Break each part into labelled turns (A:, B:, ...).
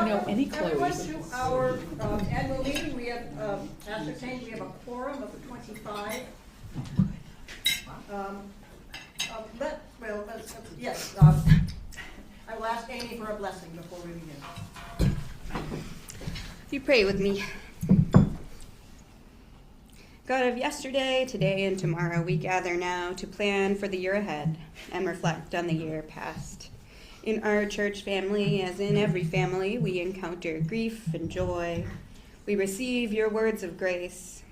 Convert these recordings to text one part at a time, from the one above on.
A: I know any
B: Everyone
A: Chloes.
B: to our annual meeting, we have ascertained we have a quorum of 25. Yes, I will ask Amy for a blessing before we begin.
C: If you pray with me. God of yesterday, today, and tomorrow, we gather now to plan for the year ahead and reflect on the year past. In our church family, as in every family, we encounter grief and joy. We receive your words of grace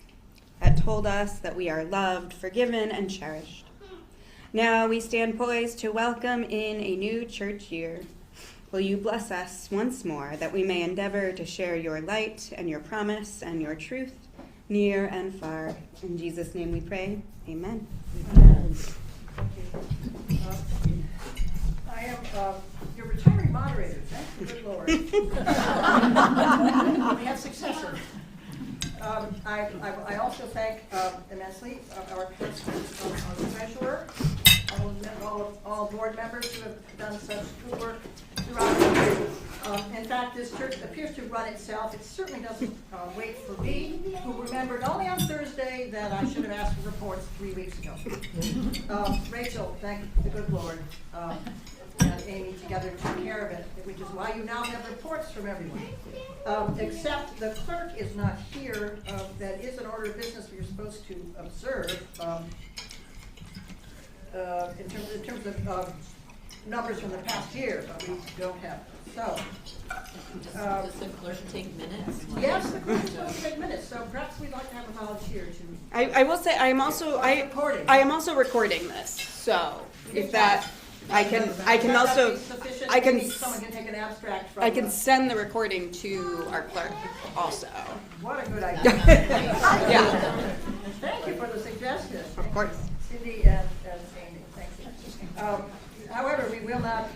C: that told us that we are loved, forgiven, and cherished. Now we stand poised to welcome in a new church year. Will you bless us once more that we may endeavor to share your light and your promise and your truth near and far. In Jesus' name we pray. Amen.
B: Amen. I am your retiring moderator. Thank the good Lord. We have successors. I also thank immensely our pastor, our treasurer, all board members who have done such good work throughout the year. In fact, this church appears to run itself. It certainly doesn't wait for me, who remembered only on Thursday that I should have asked for reports 3 weeks ago. Rachel, thank the good Lord, and Amy together took care of it, which is why you now have reports from everyone. Except the clerk is not here. That is an order of business we are supposed to observe in terms of numbers from the past year, but we don't have them. So,
D: Does the clerk take minutes?
B: yes, the clerk is going to take minutes, so perhaps we'd like to have a volunteer to.
C: I will say I am also recording this. So if that I can also
B: Someone can take an abstract from.
C: I can send the recording to our clerk also.
B: What a good idea.
C: Yeah.
B: Thank you for the suggestion.
C: Of course.
B: Cindy and Amy, thank you. However, we will not,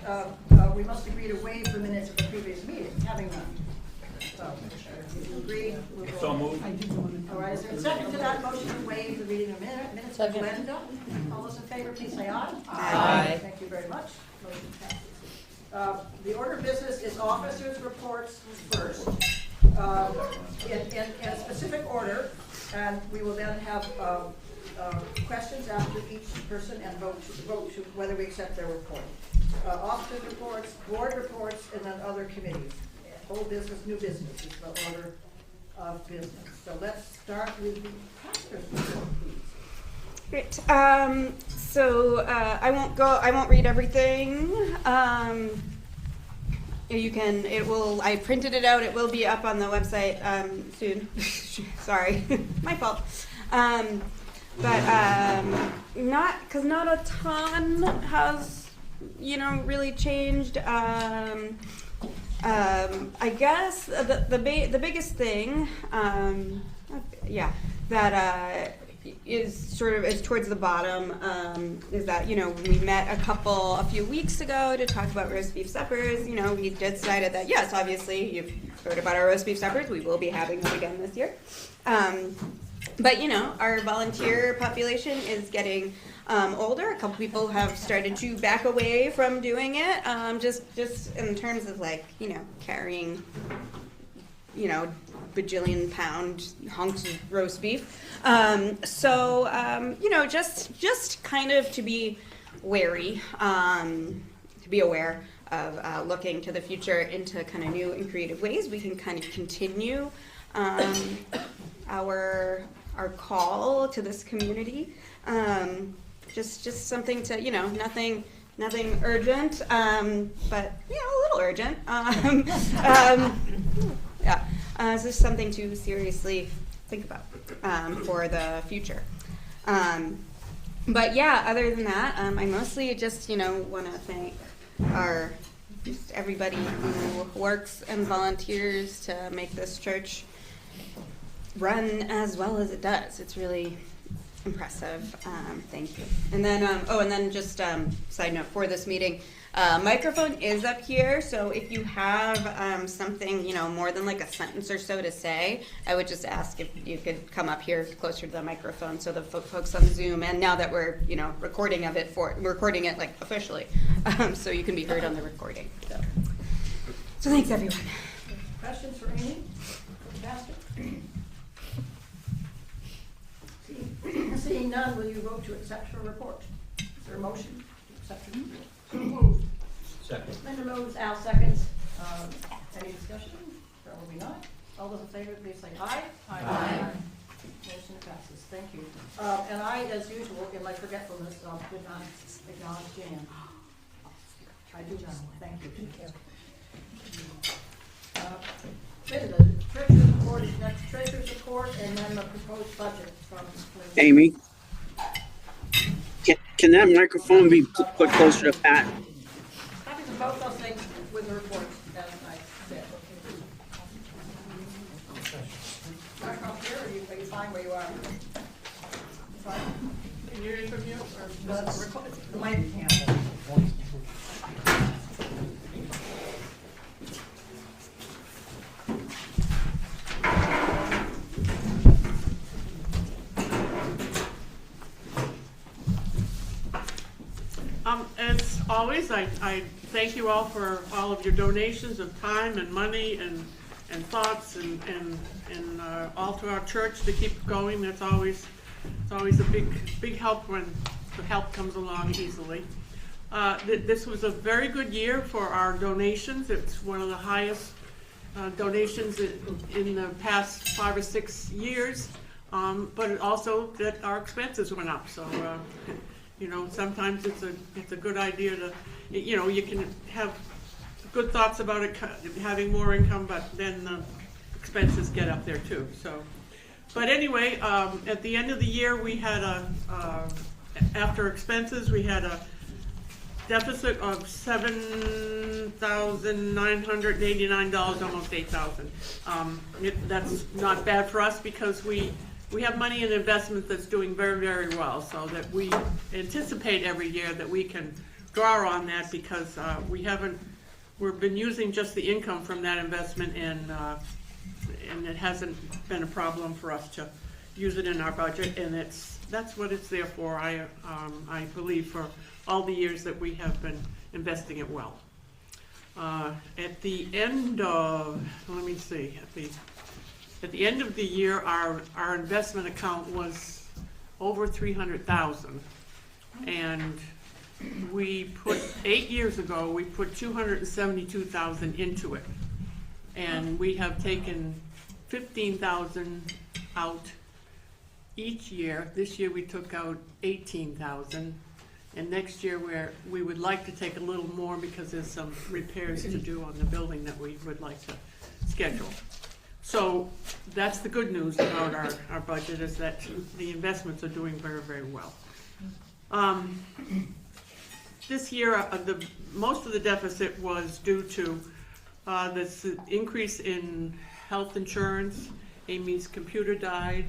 B: we must agree to waive the minutes of the previous meeting, having none. So, if you agree, we'll go.
E: So moved.
B: All right, is there a second to that motion to waive the reading of minutes?
A: Second.
B: Glenda, all those in favor, please say aye.
A: Aye.
B: Thank you very much. Motion passes. The order of business is officers' reports first. In specific order, and we will then have questions after each person and vote to whether we accept their report. Officers' reports, board reports, and then other committees. Old business, new business is the order of business. So let's start with the pastor's report, please.
C: Great. So I won't read everything. I printed it out. It will be up on the website soon. Sorry, my fault. But not a ton has, really changed. I guess the biggest thing, that is towards the bottom, is that, we met a few weeks ago to talk about roast beef suppers. We decided that, yes, obviously you've heard about our roast beef suppers. We will be having them again this year. But, our volunteer population is getting older. A couple people have started to back away from doing it, just in terms of carrying, bajillion pound hunks of roast beef. Just kind of to be wary, to be aware of looking to the future into kind of new and creative ways we can kind of continue our call to this community. Just something to, nothing urgent, but a little urgent. It's just something to seriously think about for the future. But other than that, I mostly just want to thank everybody who works and volunteers to make this church run as well as it does. It's really impressive. Thank you. And then, just side note for this meeting, microphone is up here, so if you have something, more than like a sentence or so to say, I would just ask if you could come up here closer to the microphone so the folks on Zoom, and now that we're, recording it like officially, so you can be heard on the recording. So thanks everyone.
B: Questions for Amy? Pastor? Seeing none, will you vote to accept her report? Is there a motion to accept her report? So moved.
A: Second.
B: Linda moves, Al seconds. Any discussion? There will be none. All those in favor, please say aye.
D: Aye.
B: Motion passes. Thank you. And I, as usual, in my forgetfulness, did not acknowledge Jan. I do not. Thank you. Linda, treasurer's report is next. Treasurer's report and then the proposed budget from.
E: Amy, can that microphone be put closer to Pat?
B: Happy to vote those things with the reports, as I said. Back up here, or are you fine where you are? Fine?
F: Can you hear from you?
B: The mic can't.
F: As always, I thank you all for all of your donations of time and money and thoughts and all to our church to keep going. It's always a big help when the help comes along easily. This was a very good year for our donations. It's one of the highest donations in the past 5 or 6 years, but it also that our expenses went up. So. You know, sometimes it's a good idea to, you know, you can have good thoughts about it, having more income, but then the expenses get up there too. So, but anyway, at the end of the year, we had after expenses, we had a deficit of $7,989, almost $8,000. That's not bad for us because we have money in investment that's doing very, very well, so that we anticipate every year that we can draw on that because we've been using just the income from that investment and it hasn't been a problem for us to use it in our budget, and that's what it's there for. I believe for all the years that we have been investing it well. At the end of, let me see, at the end of the year, our investment account was over $300,000, and we put 8 years ago we put $272,000 into it, and we have taken $15,000 out each year. This year we took out $18,000, and next year we would like to take a little more because there's some repairs to do on the building that we would like to schedule. So that's the good news about our budget, is that the investments are doing very, very well. This year, most of the deficit was due to this increase in health insurance. Amy's computer died.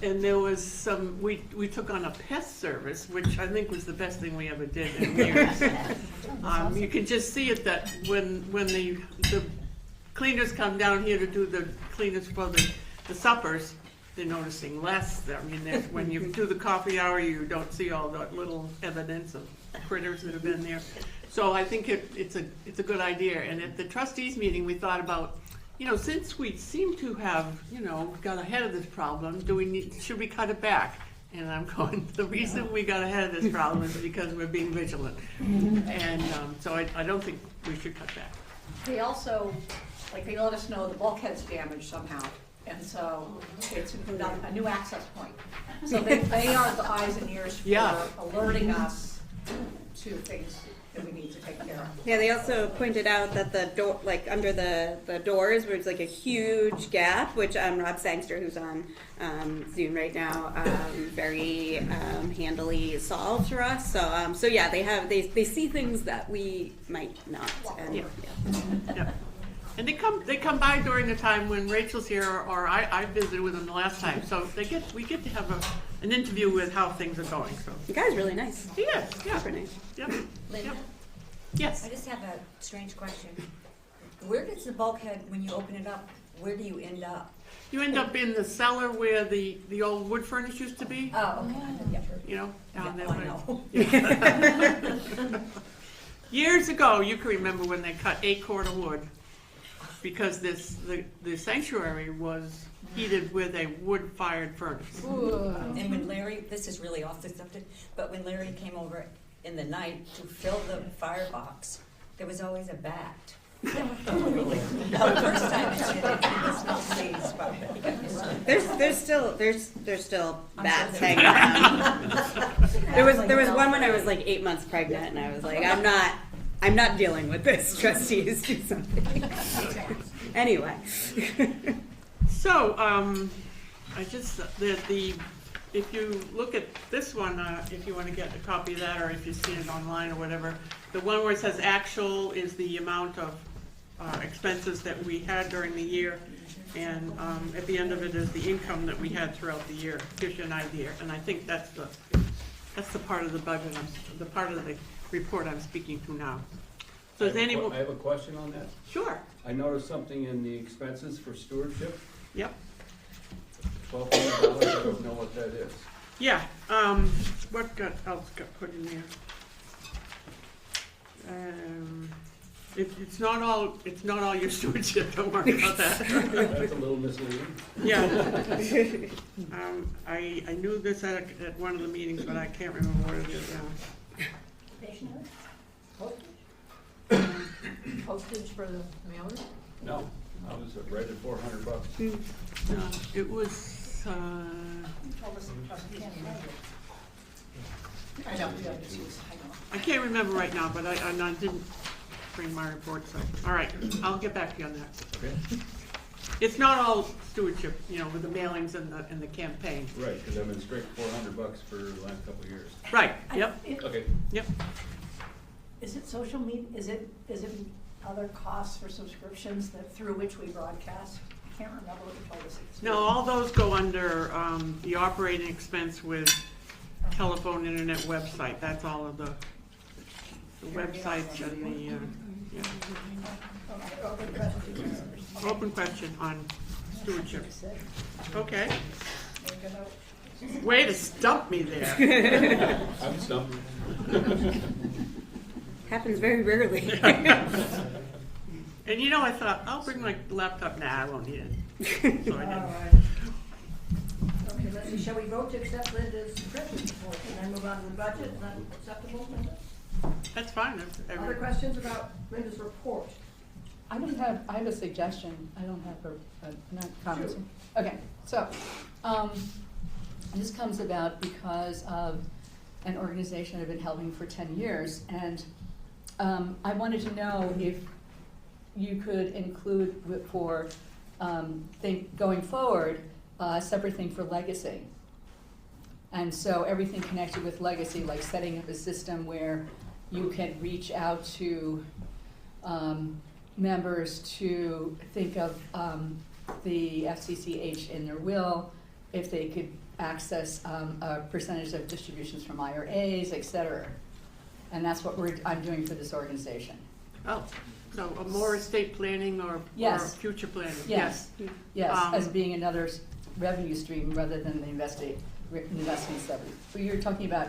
F: And there was some, we took on a pest service, which I think was the best thing we ever did in years. You can just see it that when the cleaners come down here to do the cleaners for the suppers, they're noticing less. I mean, when you do the coffee hour, you don't see all that little evidence of critters that have been there. So I think it's a good idea. And at the trustees meeting, we thought about, you know, since we seem to have, you know, got ahead of this problem, should we cut it back? And I'm going, the reason we got ahead of this problem is because we're being vigilant. And so I don't think we should cut back.
G: They also, they let us know the bulkhead's damaged somehow, and so it's a new access point. So they are the eyes and ears for alerting us to things that we need to take care of.
C: Yeah, they also pointed out that the door, under the doors, was a huge gap, which Rob Sangster, who's on Zoom right now, very handily solved for us. So yeah, they see things that we might not. And,
F: Yeah. And they come by during the time when Rachel's here, or I visited with them the last time. So we get to have an interview with how things are going. So
C: the guy's really nice.
F: he is, yeah.
C: Super nice.
F: Yep.
H: Linda,
F: Yes.
H: I just have a strange question. Where does the bulkhead, when you open it up, where do you end up?
F: You end up in the cellar where the old wood furnace used to be.
H: Oh, okay. Yeah.
F: You know, down
H: Yeah,
F: that
H: I
F: way.
H: know.
F: Yeah. Years ago, you can remember when they cut 8 cord of wood, because the sanctuary was heated with a wood-fired furnace.
H: And when Larry, this is really off the subject, but when Larry came over in the night to fill the firebox, there was always a bat. The first time I did it, he was not pleased by it.
C: There's still bats hanging around. There was one when I was like 8 months pregnant, and I was like, I'm not dealing with this. Trustees, do something. Anyway.
F: So, I just, if you look at this one, if you want to get a copy of that, or if you see it online or whatever, the one where it says actual is the amount of expenses that we had during the year, and at the end of it is the income that we had throughout the year. Gives you an idea, and I think that's the part of the budget, the part of the report I'm speaking to now. So is anyone?
A: I have a question on that.
F: Sure.
A: I noticed something in the expenses for stewardship,
F: Yep.
A: $1,200, I don't know what that is.
F: Yeah. What else got put in there? It's not all your stewardship. Don't worry about that.
A: That's a little misleading.
F: Yeah. I knew this at one of the meetings, but I can't remember what it is now.
G: Postage for the mailers?
A: No, I was right at $400.
F: No, it was,
G: I know, yeah, it's used, I know.
F: I can't remember right now, but I didn't bring my report, so, all right, I'll get back to you on that.
A: Okay.
F: It's not all stewardship, with the mailings and the campaign.
A: Right, because I've been straight $400 for the last couple of years.
F: Right, yep,
A: Okay.
F: yep.
G: Is it social media, is it other costs for subscriptions that, through which we broadcast? I can't remember what the policy is.
F: No, all those go under the operating expense with telephone, internet, website. That's all of the websites and the, yeah. Open question on stewardship. Okay. Way to stump me there.
A: I'm stumped.
C: Happens very rarely.
F: And I thought, I'll bring my laptop. Nah, I won't need it. So I
B: All
F: didn't.
B: right. Okay, let's see, shall we vote to accept Linda's treasurer's report and then move on to the budget? Is that acceptable, Linda?
F: That's fine. That's
B: Other questions about Linda's report?
I: I have a suggestion. I don't have not commenting. Okay, so, this comes about because of an organization I've been helping for 10 years, and I wanted to know if you could include for going forward a separate thing for legacy. And so everything connected with legacy, like setting up a system where you can reach out to members to think of the FCCH in their will, if they could access a percentage of distributions from IRAs, et cetera. And that's what I'm doing for this organization.
F: Oh, so a more estate planning or
I: Yes.
F: future planning?
I: Yes, yes, as
F: Um,
I: being another revenue stream rather than the investment stuff. But you're talking about,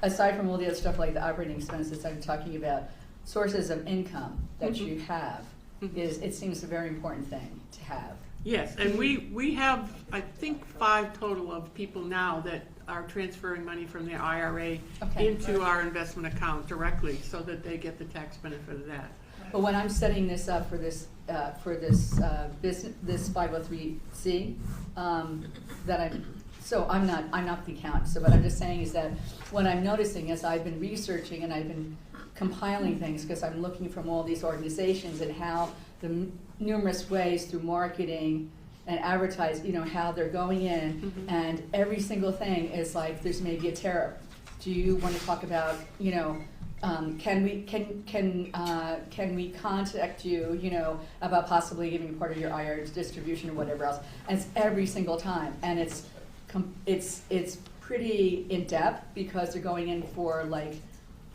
I: aside from all the other stuff like the operating expenses, I'm talking about sources of income that you have. It seems a very important thing to have.
F: Yes, and we have, I think, 5 total of people now that are transferring money from their IRA
I: Okay.
F: into our investment account directly, so that they get the tax benefit of that.
I: But when I'm setting this up for this business, this 503C, I'm not the accountant. So what I'm just saying is that what I'm noticing as I've been researching and I've been compiling things, because I'm looking from all these organizations and how the numerous ways through marketing and advertise, how they're going in, and every single thing is like, there's maybe a tariff. Do you want to talk about, can we contact you, about possibly giving part of your IRA distribution or whatever else? And it's every single time, and it's pretty in depth because they're going in for like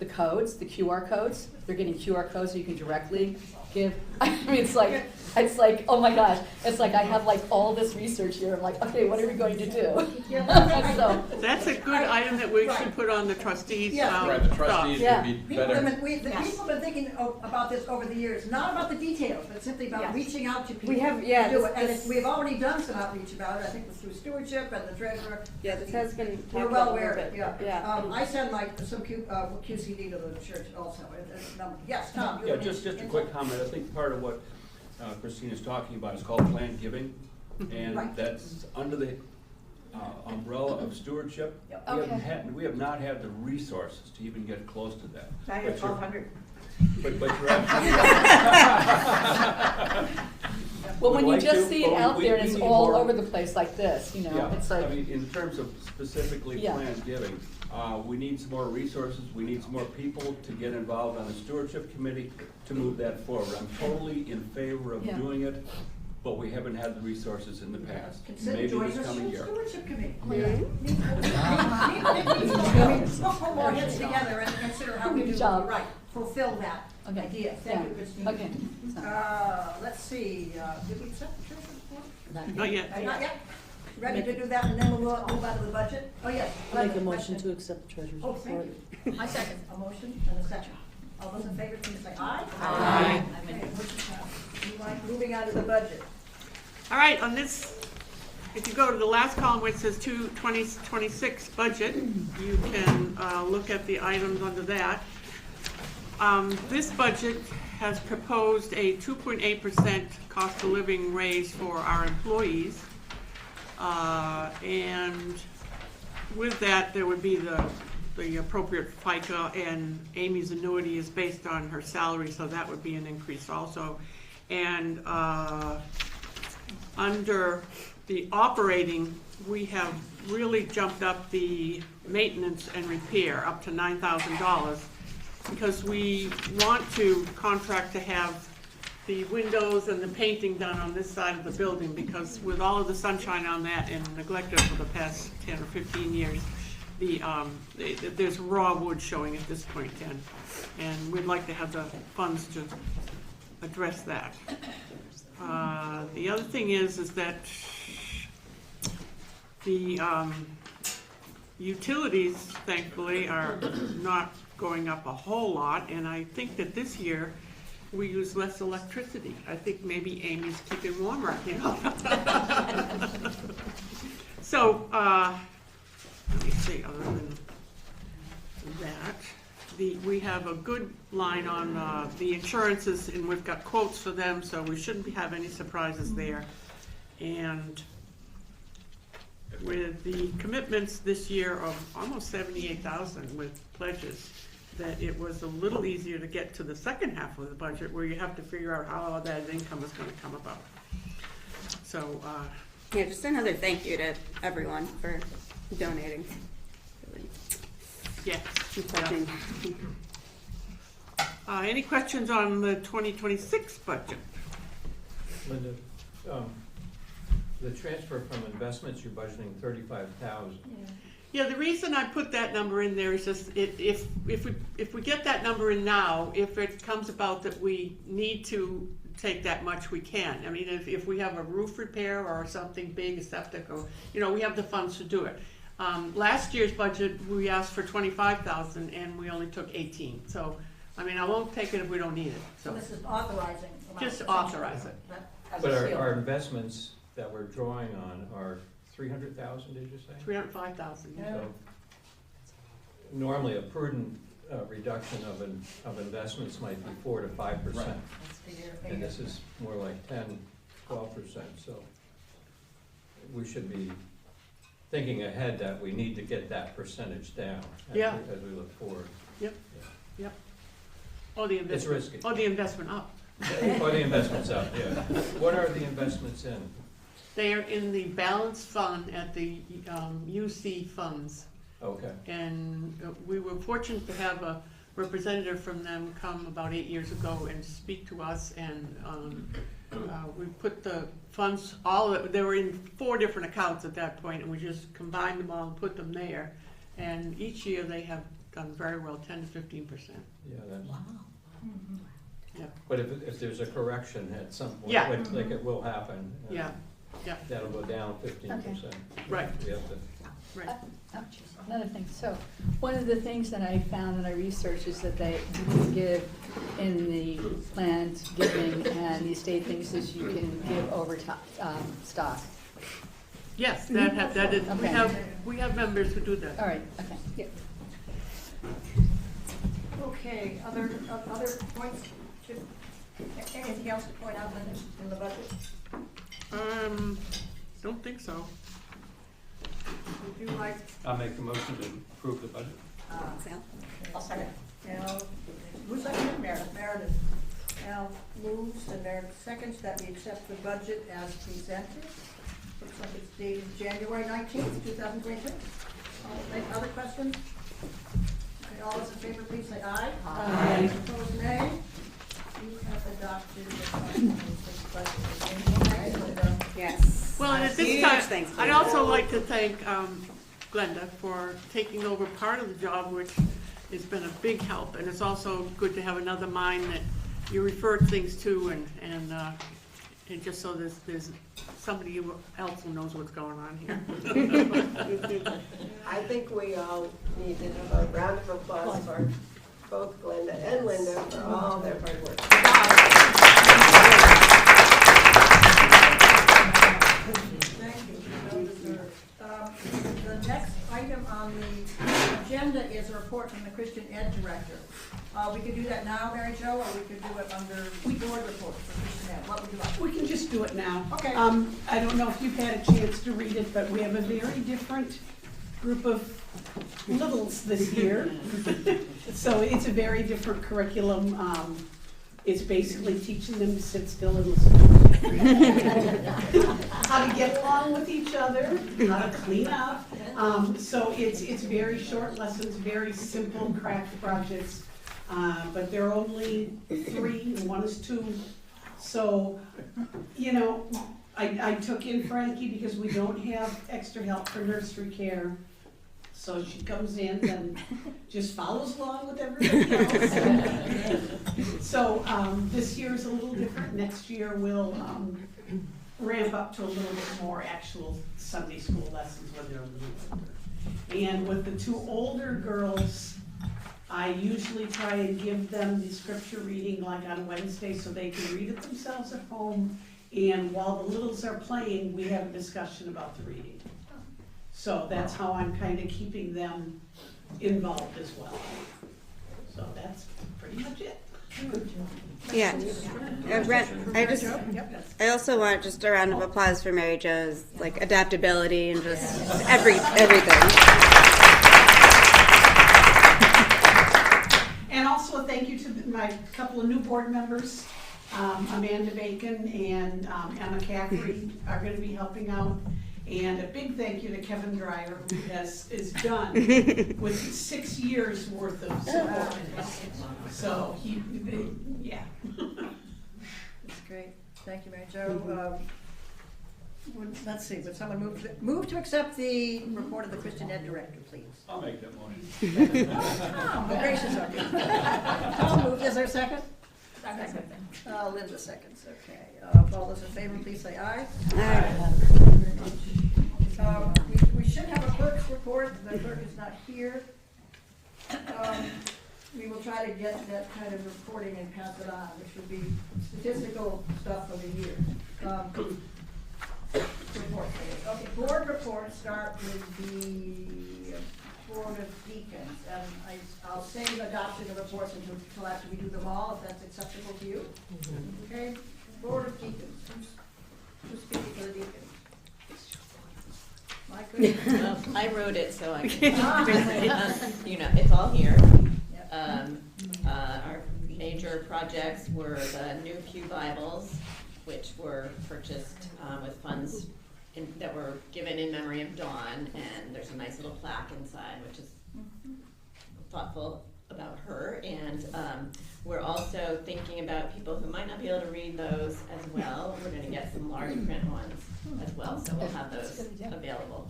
I: the codes, the QR codes. They're getting QR codes so you can directly give. I mean, it's like, oh my gosh, it's like I have like all this research here. I'm like, okay, what are we going to do? So,
F: That's a good item that we should put on the trustees.
B: Yeah.
A: Right, the trustees
I: Yeah.
A: would be
B: People
A: better.
B: have been, people have been thinking about this over the years, not about the details, but simply about
G: Yes.
B: reaching out to people.
C: We have-
B: to
C: yeah,
B: do
C: this-
B: it. And
C: this-
B: we've already done some outreach about it, I think it was through stewardship and the treasurer.
C: Yeah, this has been
B: We're
C: talked
B: well
C: about a
B: aware
C: little
B: of it,
C: bit.
B: yeah.
C: Yeah.
B: I send like some QCD to the church also. Yes, Tom? you
A: Yeah,
B: have
A: just a
B: any-
A: quick comment. I think part of what Christina's talking about is called planned giving. And
B: Right.
A: that's under the umbrella of stewardship.
B: Yep.
A: We have not had the resources to even get close to that.
B: Now you're
A: But you're-
B: 1,200.
A: But you're absolutely
I: well, when
A: We'd
I: you
A: like
I: just
A: to,
I: see it
A: but
I: out
A: we-
I: there and
A: we
I: it's
A: need
I: all
A: more-
I: over the place like this, you know,
A: Yeah,
I: it's like.
A: I mean, in terms of specifically
I: Yeah.
A: planned giving, we need some more resources, we need some more people to get involved on the stewardship committee to move that forward. I'm totally in favor of
I: Yeah.
A: doing it, but we haven't had the resources in the past.
B: Consider
A: Maybe
B: joining
A: this
B: the
A: coming year.
B: stewardship committee.
I: Mm-hmm.
B: Let's put more heads together and consider how we
I: Good
B: do,
I: job.
B: right, fulfill that
I: Okay.
B: idea. Thank you, Christine.
I: Okay.
B: Let's see, did we accept the treasurer's report?
F: Not yet.
B: Not yet? Ready to do that, and then we'll move on to the budget? Oh, yes.
J: Make a motion to accept the treasurer's
B: Oh, thank
J: report.
B: you. I second. A motion and a second. All those in favor, please say aye.
F: Aye.
B: Okay, motion passed. Moving on to the budget.
F: All right, on this, if you go to the last column where it says 2026 budget, you can look at the items under that. This budget has proposed a 2.8% cost of living raise for our employees. And with that, there would be the appropriate FICA, and Amy's annuity is based on her salary, so that would be an increase also. And under the operating, we have really jumped up the maintenance and repair up to $9,000 because we want to contract to have the windows and the painting done on this side of the building, because with all of the sunshine on that and neglected for the past 10 or 15 years, there's raw wood showing at this point, and we'd like to have the funds to address that. The other thing is that the utilities, thankfully, are not going up a whole lot, and I think that this year we use less electricity. I think maybe Amy's keeping warmer, you know? So, let me see, other than that, we have a good line on the insurances, and we've got quotes for them, so we shouldn't have any surprises there. And with the commitments this year of almost 78,000 with pledges, that it was a little easier to get to the second half of the budget, where you have to figure out how all that income is gonna come about. So,
C: Yeah, just another thank you to everyone for donating.
F: yeah.
C: And pledging.
F: Any questions on the 2026 budget?
K: Linda, the transfer from investments, you're budgeting 35,000.
F: Yeah, the reason I put that number in there is just if we get that number in now, if it comes about that we need to take that much, we can. I mean, if we have a roof repair or something big, a septic, or, you know, we have the funds to do it. Last year's budget, we asked for 25,000 and we only took 18. So, I mean, I won't take it if we don't need it,
B: So
F: so.
B: this is authorizing.
F: Just authorize it.
G: As
K: But
G: a seal.
K: our investments that we're drawing on are 300,000, did you say?
F: 305,000, yeah.
K: So normally, a prudent reduction of investments might be 4 to 5%.
A: Right.
B: Let's figure.
K: And this is more like 10, 12%, so we should be thinking ahead that we need to get that percentage down
F: Yeah.
K: as we look forward.
F: Or the investment.
K: It's risky.
F: Or the investment up.
K: Or the investments up, yeah. What are the investments in?
F: They are in the balance fund at the UC funds.
K: Okay,
F: And we were fortunate to have a representative from them come about 8 years ago and speak to us, and we put the funds, they were in 4 different accounts at that point, and we just combined them all and put them there. And each year they have done very well, 10 to 15%.
K: Yeah, that's,
F: Yeah,
K: but if there's a correction at some point,
F: Yeah.
K: like it will happen.
F: yeah, yeah,
K: That'll go down 15%.
F: right,
K: We have to,
F: right.
I: Another thing, so, one of the things that I found when I researched is that they give in the planned giving and the estate things is you can give over stock.
F: Yes, that is, we have members who do that.
I: All right, okay. Yeah.
B: Okay, other points? Anything else to point out in the budget?
F: Don't think so.
B: Would you like,
A: I'll make the motion to approve the budget.
G: I'll second.
B: Al, who's second? Meredith. Meredith. Al moves and Meredith seconds that we accept the budget as presented. Looks like it's dated January 19th, 2023. Any other questions? Okay, all those in favor, please say aye.
I: Aye.
B: Opposed, nay. You have adopted the 2026 budget.
C: Yes.
F: Well, and at this
C: Huge
F: time,
C: thanks,
F: I'd
C: Glenda.
F: also like to thank Glenda for taking over part of the job, which has been a big help. And it's also good to have another mind that you refer things to and just so there's somebody else who knows what's going on here.
L: I think we all need to have a round of applause for both Glenda and Linda for all their hard work.
B: Thank you. Well deserved. The next item on the agenda is a report from the Christian Ed Director. We could do that now, Mary Jo, or we could do it under board report for Christian Ed. What would you like?
M: We can just do it now.
B: Okay.
M: I don't know if you've had a chance to read it, but we have a very different group of littles this year. So it's a very different curriculum. It's basically teaching them to sit still and listen. How to get along with each other, how to clean up. So it's very short lessons, very simple craft projects. But there are only 3, and one is 2. So, you know, I took in Frankie because we don't have extra help for nursery care. So she comes in and just follows along with everybody else. So this year is a little different. Next year we'll ramp up to a little bit more actual Sunday school lessons when they're a little older. And with the 2 older girls, I usually try and give them the scripture reading like on Wednesday so they can read it themselves at home. And while the littles are playing, we have a discussion about the reading. So that's how I'm kind of keeping them involved as well. So that's pretty much it.
C: Yeah. I also want just a round of applause for Mary Jo's like adaptability and just everything.
M: And also a thank you to my couple of new board members, Amanda Bacon and Emma Caffrey are going to be helping out. And a big thank you to Kevin Dreyer, who is done with 6 years worth of support. So yeah.
B: That's great. Thank you, Mary Jo. Let's see, would someone move to accept the report of the Christian Ed Director, please?
A: I'll make that motion.
B: Oh, gracious of you. Tom moved, is there a second? Second. Linda seconds, okay. All those in favor, please say aye.
C: Aye.
B: We should have a clerk's report, the clerk is not here. We will try to get that kind of reporting and pass it on, which would be statistical stuff for the year. Reports. Okay, board reports start with the Board of Deacons, and I'll save adoption of reports until after we do them all, if that's acceptable to you. Okay, Board of Deacons, who's speaking for the deacons?
D: I wrote it, so I can, you know, it's all here. Our major projects were the new Pew Bibles, which were purchased with funds that were given in memory of Dawn, and there's a nice little plaque inside, which is thoughtful about her. And we're also thinking about people who might not be able to read those as well. We're going to get some large print ones as well, so we'll have those available.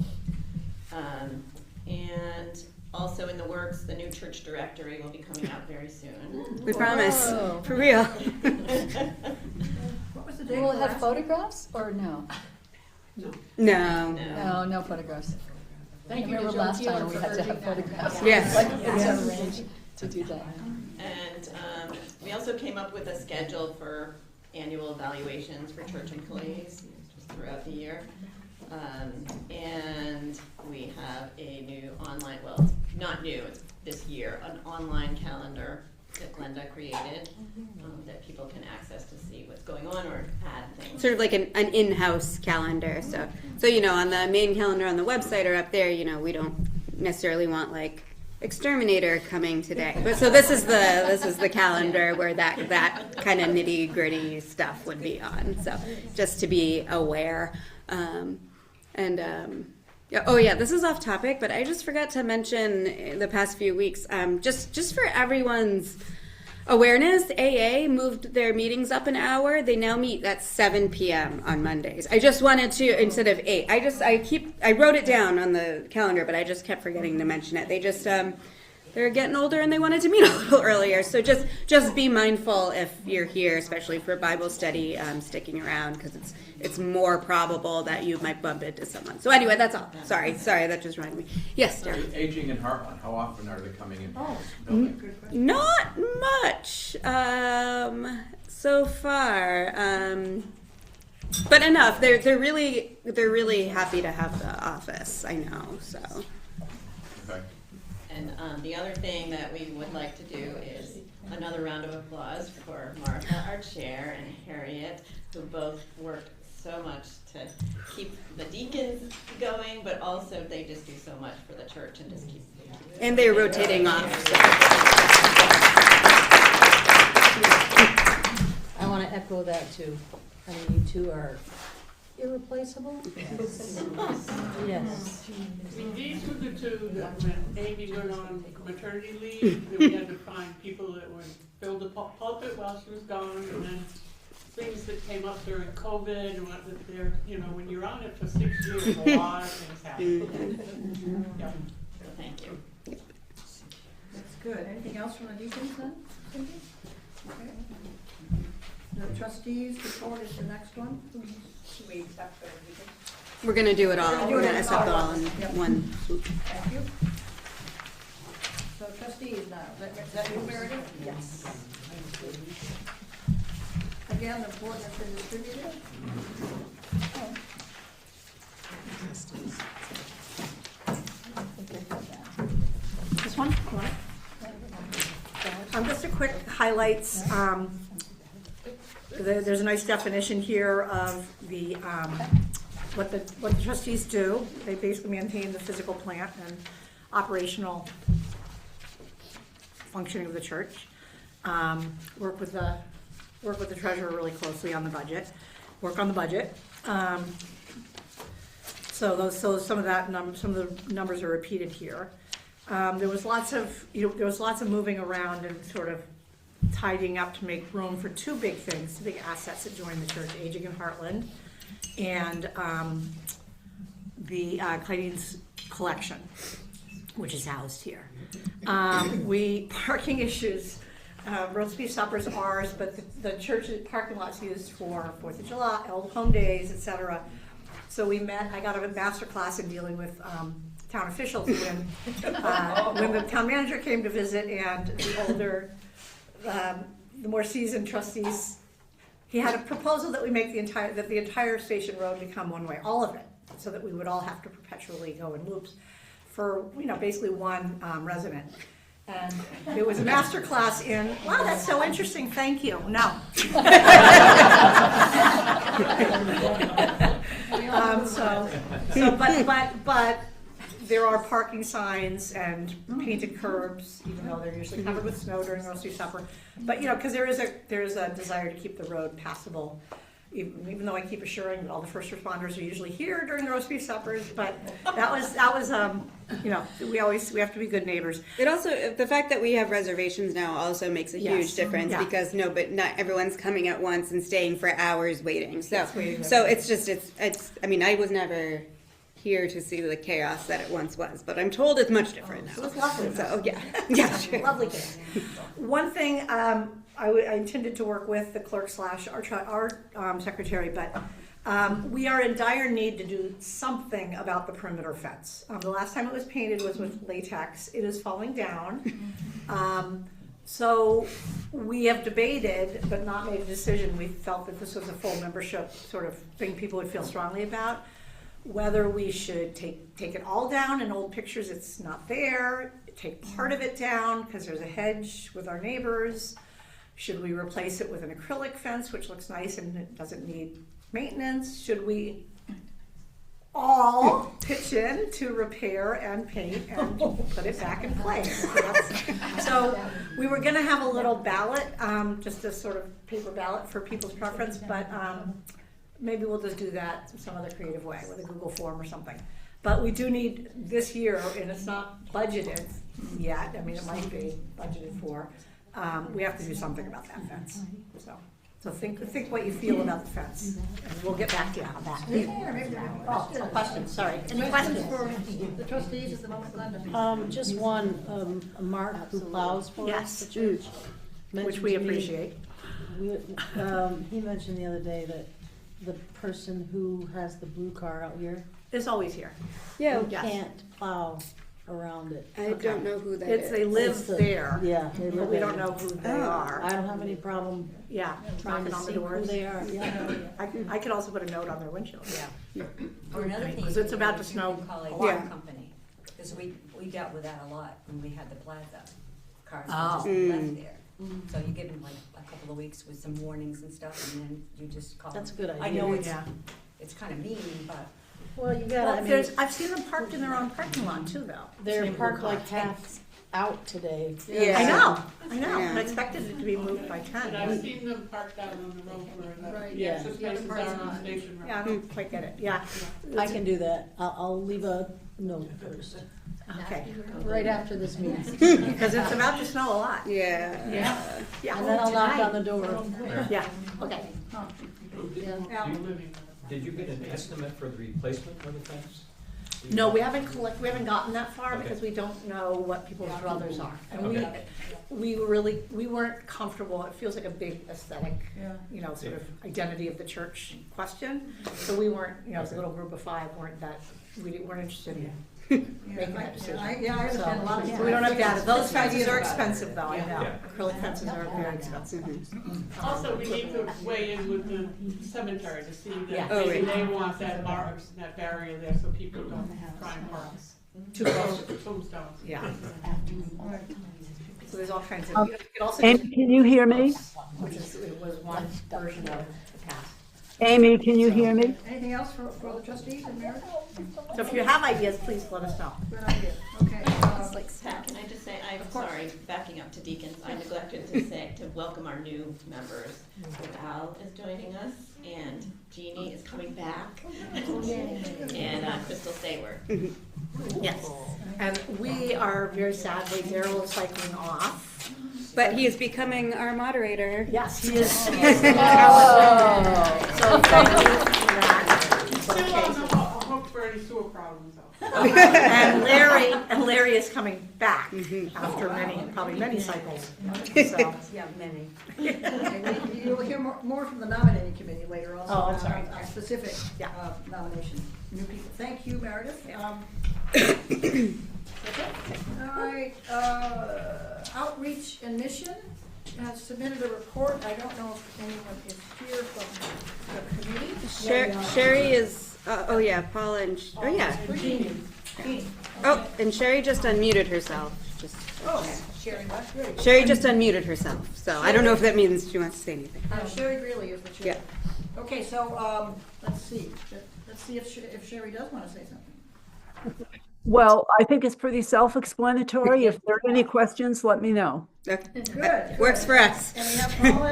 D: And Also in the works, the new church directory will be coming out very soon.
C: We promise,
I: Whoa.
C: for real.
B: What was the date?
I: Will
B: of
I: it
B: the
I: have
B: last-
I: photographs or no?
C: No.
I: No, no photographs.
G: Thank
I: I
G: you to
I: remember
G: Joe
I: last time
G: Keeler
I: we
G: for
I: had to
G: urging
I: have
G: that.
I: photographs.
C: Yes.
I: Like,
B: Yes.
I: it's arranged to do that.
D: And we also came up with a schedule for annual evaluations for church employees just throughout the year. And we have a new online, well, it's not new, it's this year, an online calendar that Glenda created that people can access to see what's going on or add things.
C: Sort of like an in-house calendar. So you know, on the main calendar on the website or up there, you know, we don't necessarily want like exterminator coming today. But so this is the calendar where that kind of nitty-gritty stuff would be on. So just to be aware. Oh yeah, this is off topic, but I just forgot to mention the past few weeks, just for everyone's awareness, AA moved their meetings up an hour. They now meet at 7 p.m. on Mondays. I just wanted to, instead of 8, I wrote it down on the calendar, but I just kept forgetting to mention it. They just, they're getting older and they wanted to meet a little earlier. So just be mindful if you're here, especially for Bible study, sticking around, because it's more probable that you might bump into someone. So anyway, that's all. Sorry, that just reminded me. Yes, Darren.
N: Aging in Heartland, how often are they coming in?
B: Oh,
N: building?
B: good question.
C: Not much so far, but enough. They're really happy to have the office. I know. So.
N: Okay.
D: And the other thing that we would like to do is another round of applause for Martha, our chair, and Harriet, who both worked so much to keep the deacons going, but also they just do so much for the church and just keep.
C: And they're rotating off. So.
J: I want to echo that too. I mean, you two are irreplaceable. Yes.
F: I mean, these were the two that when Amy went on maternity leave, that we had to find people that would fill the pulpit while she was gone, and then things that came up during COVID, and what that they're, you know, when you're on it for 6 years, a lot of things happen. Yeah.
D: So thank you.
B: That's good. Anything else from the deacons then? Cindy? Okay. The trustees report is the next one.
G: Should we accept the deacons?
C: We're gonna do it all.
B: We're
C: We're
B: gonna do
C: gonna
B: it
C: accept it
B: all
C: all in
B: Yep.
C: one swoop.
B: Thank you. So trustees now, is that you, Meredith?
G: Yes.
B: Again, the board has been distributed.
G: This one? Just a quick highlights. There's a nice definition here of the, what the trustees do. They basically maintain the physical plant and operational functioning of the church. Work with the treasurer really closely on the budget. Work on the budget. So some of the numbers are repeated here. There was lots of moving around and sort of tidying up to make room for two big assets that joined the church: Aging in Heartland and the Clayton's collection, which is housed here. Parking issues. Roast beef suppers are ours, but the church parking lot's used for 4th of July, Old Home Days, etc. So we met. I got a master class in dealing with town officials when the town manager came to visit, and the more seasoned trustees, he had a proposal that we make the entire Station Road become one way, all of it, so that we would all have to perpetually go in loops for basically one resident. And it was a master class in, wow, that's so interesting, thank you. No. But there are parking signs and painted curbs, even though they're usually covered with snow during roast beef supper. But because there is a desire to keep the road passable, even though I keep assuring that all the first responders are usually here during the roast beef suppers. But that was we have to be good neighbors.
C: It also, the fact that we have reservations now also makes a huge difference, because not everyone's coming at once and staying for hours waiting. So it's I mean, I was never here to see the chaos that it once was, but I'm told it's much different now.
B: So it's lovely.
C: So, yeah, yeah, sure.
B: Lovely case. One thing, I intended to work with the clerk slash our secretary, but we are in dire need to do something about the perimeter fence. The last time it was painted was with latex. It is falling down. So we have debated, but not made a decision. We felt that this was a full membership sort of thing people would feel strongly about. Whether we should take it all down. In old pictures, it's not there. Take part of it down because there's a hedge with our neighbors. Should we replace it with an acrylic fence, which looks nice and it doesn't need maintenance? Should we all pitch in to repair and paint and put it back in place? So we were gonna have a little ballot, just a sort of paper ballot for people's preference, but maybe we'll just do that some other creative way with a Google form or something. But we do need this year, and it's not budgeted yet, I mean, it might be budgeted for, we have to do something about that fence, so think what you feel about the fence, and we'll get back to you on that. Oh, questions, sorry. Any questions for the trustees at the moment, Glenda?
J: Just one, Mark who plows for us.
B: Yes.
J: at church,
B: Which
J: mentioned
B: we
J: to me-
B: appreciate.
J: He mentioned the other day that the person who has the blue car out here,
B: It's always here.
C: Yeah,
J: who
B: Yes.
J: can't plow around it.
C: I don't know who that
B: It's,
C: is.
B: they live
J: It's the-
B: there,
J: Yeah, they
B: but
J: live
B: we
J: there.
B: don't know who they
C: Oh.
B: are.
J: I don't have any problem
B: Yeah,
J: trying
B: knocking
J: to
B: on the
J: see who
B: doors.
J: they are, yeah.
B: I could also put a note on their windshield, yeah.
H: Or another thing.
B: Because it's about to snow
H: You can call
B: a
H: a
B: lot.
H: car company, because we dealt with that a lot when we had the plaza. Cars
B: Oh.
H: were just left there. So you give them like a couple of weeks with some warnings and stuff, and then you just call.
J: That's a good
H: I
J: idea.
H: know
B: Yeah.
H: it's kind of mean, but.
J: Well, you
B: Well,
J: gotta, I mean,
B: there's, I've seen them parked in their own parking lot too, though.
J: they're
B: Same
J: parked
B: blue
J: like
B: car.
J: half out today.
C: Yeah.
B: I know,
C: Yeah.
B: I expected it to be moved by
F: And I've
B: 10.
F: seen them parked out on the road where
B: Right.
F: the
J: Yeah.
F: access spaces are on Station Road.
B: Yeah, I don't quite get it, yeah.
J: I can do that. I'll leave a note first,
B: Okay,
J: right after this meeting.
B: because it's about to snow a lot.
C: Yeah.
B: Yeah.
J: And then I'll knock on the door.
B: Yeah, okay.
J: Yeah.
K: Did you get an estimate for the replacement of the fence?
B: No, we haven't gotten that far
K: Okay.
B: because we don't know what people's druthers are. And
K: Okay.
B: we weren't comfortable, it feels like a big aesthetic,
J: Yeah.
B: sort of identity of the church question. So we weren't, as a little group of five, weren't interested in making that decision.
M: I understand a lot of
B: So
M: people.
B: we don't have data. Those
M: That's
B: fences are
M: about it.
B: expensive though, I know.
K: Yeah.
B: Acrylic fences are very expensive.
F: Also, we need to weigh in with the cemetery to see
B: Yeah.
F: that maybe they want that barrier there so people don't try and park
B: Too close.
F: tombstones.
B: Yeah. So there's all kinds of, you could also,
O: Amy, can you hear me?
B: which is, it was one version of the past.
O: Amy, can you hear me?
M: Anything else for the trustees and Meredith?
B: So if you have ideas, please let us know.
M: Good idea, okay.
D: Pat, can I just say, I'm sorry, backing up to Deacons, I neglected to welcome our new members. Val is joining us, and Jeannie is coming back, and Crystal Sayward.
B: Yes. And we are very sadly, Daryl is cycling off.
C: But he is becoming our moderator.
B: Yes, he is. So thank you for that.
F: Still on the hook for any sewer problems though.
B: And Larry is coming back after probably many cycles. So,
H: Yeah, many.
M: Okay, you'll hear more from the nominating committee later also.
B: Oh, I'm sorry.
M: On specific
B: Yeah.
M: nominations, new people. Thank you, Meredith. All right, Outreach and Mission has submitted a report. I don't know if anyone is here from the committee.
C: Sherry is, Paula and,
M: Jeannie.
C: Oh, and Sherry just unmuted herself.
B: Sherry, what?
C: Sherry just unmuted herself, so I don't know if that means she wants to say anything.
M: Sherry Greeley is the chair.
C: Yeah.
M: Okay, so, let's see. Let's see if Sherry does want to say something.
O: Well, I think it's pretty self-explanatory. If there are any questions, let me know.
C: Okay.
M: Good.
C: Works for us.
M: And we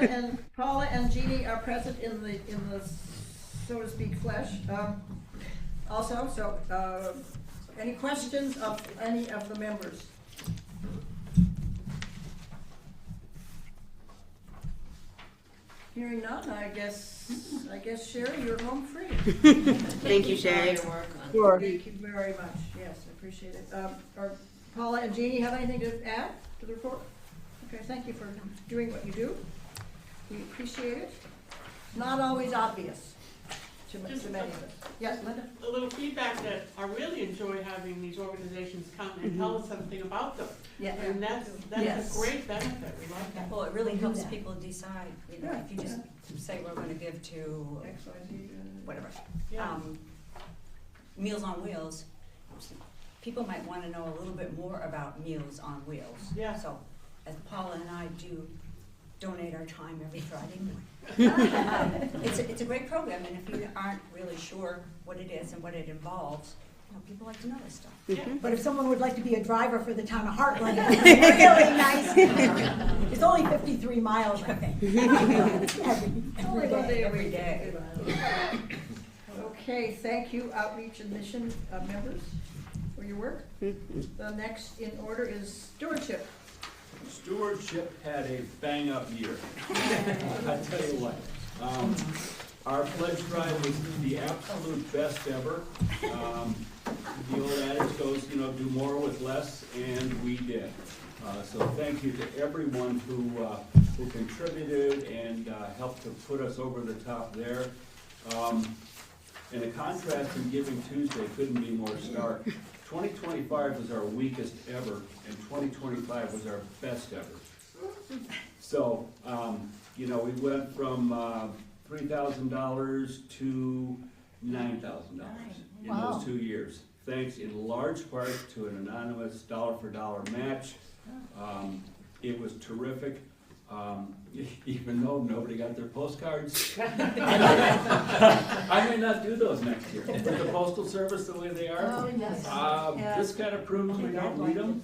M: have Paula and Jeannie are present in the so to speak flesh. Also, so any questions of any of the members? Hearing none, I guess
B: I guess Sherry, you're home free.
C: Thank you,
D: for all
C: Sherry.
D: your work on
O: Sure.
B: Thank you very much, yes, I appreciate it. Are Paula and Jeannie have anything to add to the report? Okay, thank you for doing what you do. We appreciate it. Not always obvious to many of us. Yes, Linda?
F: A little feedback that I really enjoy having these organizations come and tell us something about them.
B: Yeah.
F: And that's
B: Yes.
F: a great benefit, we like that.
H: Well, it really helps people decide, you know, if you just say we're gonna give to
B: X, Y, Z.
H: whatever.
F: Yeah.
H: Meals on Wheels, people might wanna know a little bit more about Meals on Wheels.
F: Yeah.
H: So, as Paula and I do donate our time every Friday morning. It's a great program, and if you aren't really sure what it is and what it involves, you know, people like to know this stuff.
J: But if someone would like to be a driver for the town of Heartland, it's really nice. It's only 53 miles, I think.
B: Only one day a
H: Every
B: week.
H: day.
B: Okay, thank you, Outreach and Mission members, for your work. The next in order is stewardship.
A: Stewardship had a bang-up year. I tell you what, our pledge drive was the absolute best ever. The old adage goes, you know, do more with less, and we did. So thank you to everyone who contributed and helped to put us over the top there. And the contrast in Giving Tuesday couldn't be more stark. 2025 was our weakest ever, and 2025 was our best ever. So, you know, we went from $3,000 to $9,000 in those 2 years. Thanks in large part to an anonymous dollar-for-dollar match. It was terrific. Even though nobody got their postcards. I may not do those next year. With the Postal Service the way they are, this kind of proves we don't read them,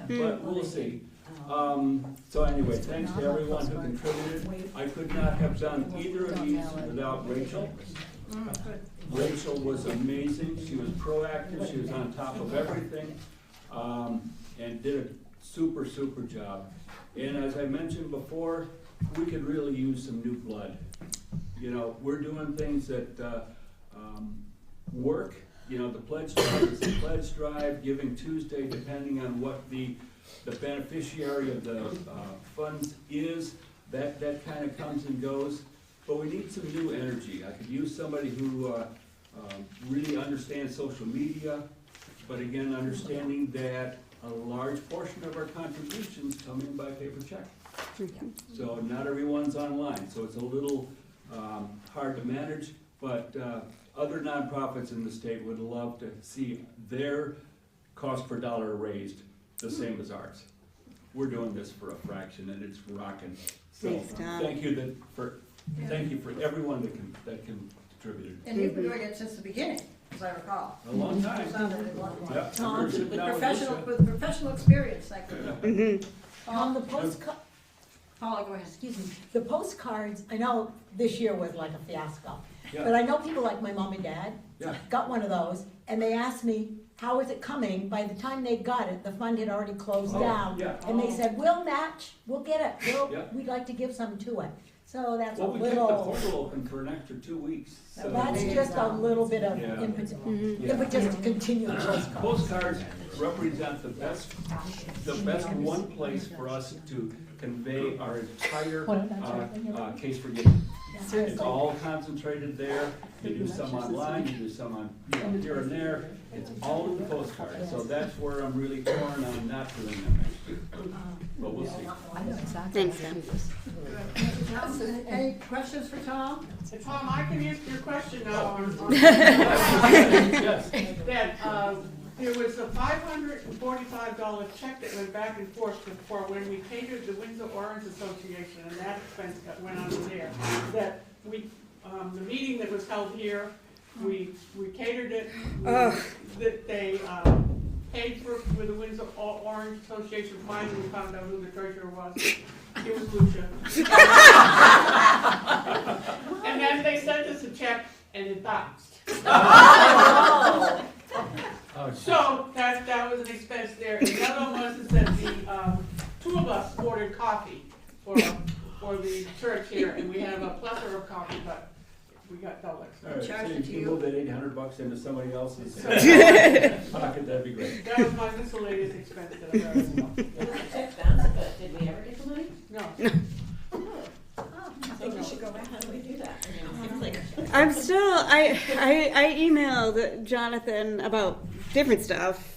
A: but we'll see. So anyway, thanks to everyone who contributed. I could not have done either of these without Rachel. Rachel was amazing. She was proactive. She was on top of everything, and did a super, super job. And as I mentioned before, we could really use some new blood. You know, we're doing things that work. You know, the pledge drive is the pledge drive, Giving Tuesday, depending on what the beneficiary of the funds is, that kind of comes and goes. But we need some new energy. I could use somebody who really understands social media, but again, understanding that a large portion of our contributions come in by paper check. So not everyone's online, so it's a little hard to manage, but other nonprofits in the state would love to see their cost per dollar raised the same as ours. We're doing this for a fraction, and it's rocking. So
C: Thanks, Tom.
A: thank you for everyone that contributed.
B: And you've been doing it since the beginning, as I recall.
A: A long time. Yeah.
B: Tom,
A: We're sitting
B: with
A: down
B: professional experience, thank you.
J: On the postcard,
B: Paula, go ahead.
J: excuse me, the postcards, I know this year was like a fiasco.
A: Yeah.
J: But I know people like my mom and dad
A: Yeah.
J: got one of those, and they asked me, how is it coming? By the time they got it, the fund had already closed
A: Oh,
J: down.
A: yeah.
J: And they said, we'll match, we'll get it,
A: Yeah.
J: we'd like to give some to it. So that's a
A: Well, we kept the
J: little,
A: portal open for an extra 2 weeks. So
J: that's just a little bit of
A: Yeah.
J: impetus,
A: Yeah.
J: impetus to continue the postcards.
A: Postcards represent the best one place for us to convey our entire case for giving. It's all concentrated there. You do some online, you do some on, you know, here and there. It's all in the postcard. So that's where I'm really torn on not doing them next year. But we'll see.
C: Thanks, Tom.
B: Any questions for Tom?
F: Tom, I can answer your question now.
A: Yes.
F: That, there was a $545 check that went back and forth for when we catered the Windsor Orange Association, and that expense went under there. That we, the meeting that was held here, we catered it. That they paid for the Windsor Orange Association. Finally, we found out who the treasurer was. It was Lucia. And then they sent us a check, and it bounced. So that was an expense there. And the other one was that the two of us ordered coffee for the church here, and we have a plethora of coffee, but got dollars.
A: All right, so
B: Charge it
A: if
B: to
A: you
B: you.
A: move that $800 into somebody else's pocket, that'd be great.
F: That was my miscellaneous expense that I got.
D: It's expensive, but did we ever get the money?
F: No.
D: I think we should go back. How do we do that? I mean, it seems like
C: I'm still, I emailed Jonathan about different stuff.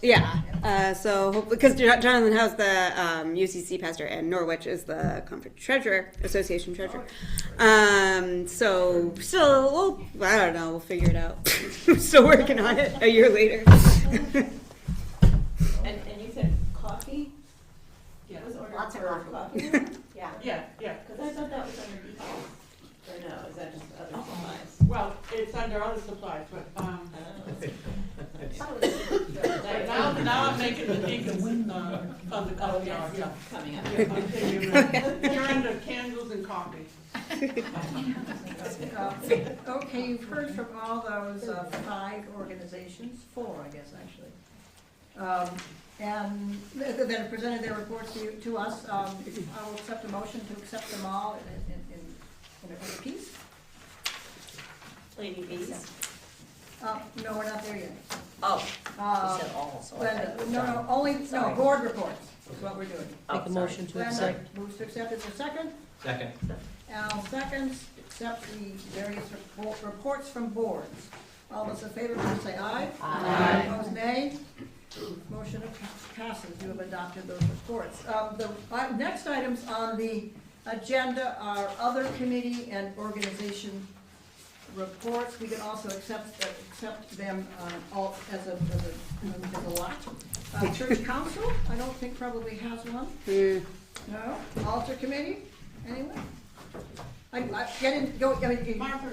C: Yeah, so, because Jonathan House, the UCC pastor, and Norwich is the conference treasurer, association treasurer. So, still, I don't know, we'll figure it out. Still working on it a year later.
D: And you said coffee?
F: Yeah.
D: Was ordered
G: Lots of
D: for
G: coffee.
D: Yeah.
F: Yeah, yeah.
D: Because I thought that was under details. Or no, is that just other supplies?
F: Well, it's under other supplies, but,
D: But
F: now I'm making the deacons, on the coffee hour, yeah.
D: coming up.
F: You're under candles and coffee.
B: Okay, you've heard from all those 5 organizations, 4, I guess, actually. And that have presented their reports to us. I will accept a motion to accept them all in a piece.
H: Lady B's.
B: No, we're not there yet.
H: Oh, you said all, so I
B: Glenda,
H: thought-
B: no, only, no,
H: Sorry.
B: board reports is what we're doing.
J: Make a motion to
B: Glenda
J: accept.
B: moves to accept as a second.
K: Second.
B: Al seconds, accept the various reports from boards. All those in favor, please say aye.
J: Aye.
B: Opposed, nay. Motion passes. You have adopted those reports. The next items on the agenda are other committee and organization reports. We can also accept them all as a lot. Church council, I don't think probably has one. No. Altar committee, anyone?
F: Martha and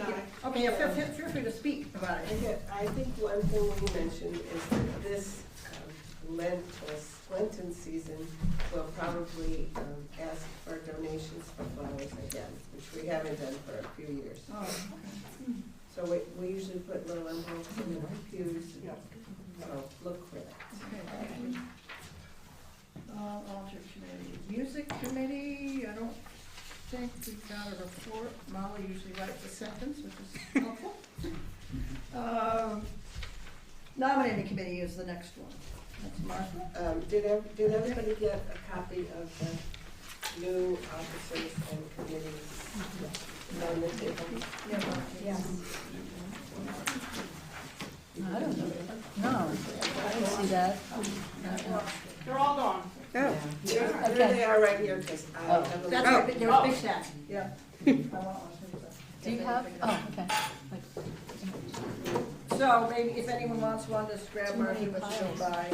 F: I.
B: Okay, yeah, feel free to speak about it.
L: I think one thing we mentioned is that this Lenten season will probably ask for donations for flowers again, which we haven't done for a few years.
B: Oh, okay.
L: So we usually put little envelopes in the pews, so look for that.
B: Okay. Altar committee, music committee, I don't think we've got a report. Molly usually writes a sentence, which is helpful. Nominating committee is the next one. That's Martha.
L: Did everybody get a copy of the new officers and committees on the table?
B: Yeah.
I: I don't know. No, I didn't see that.
F: They're all gone.
B: Oh.
L: Here they are right here, because I have a.
B: That's right, there was a big stack, yeah.
I: Do you have, oh, okay.
B: So maybe if anyone wants one, just grab Martha when she goes by.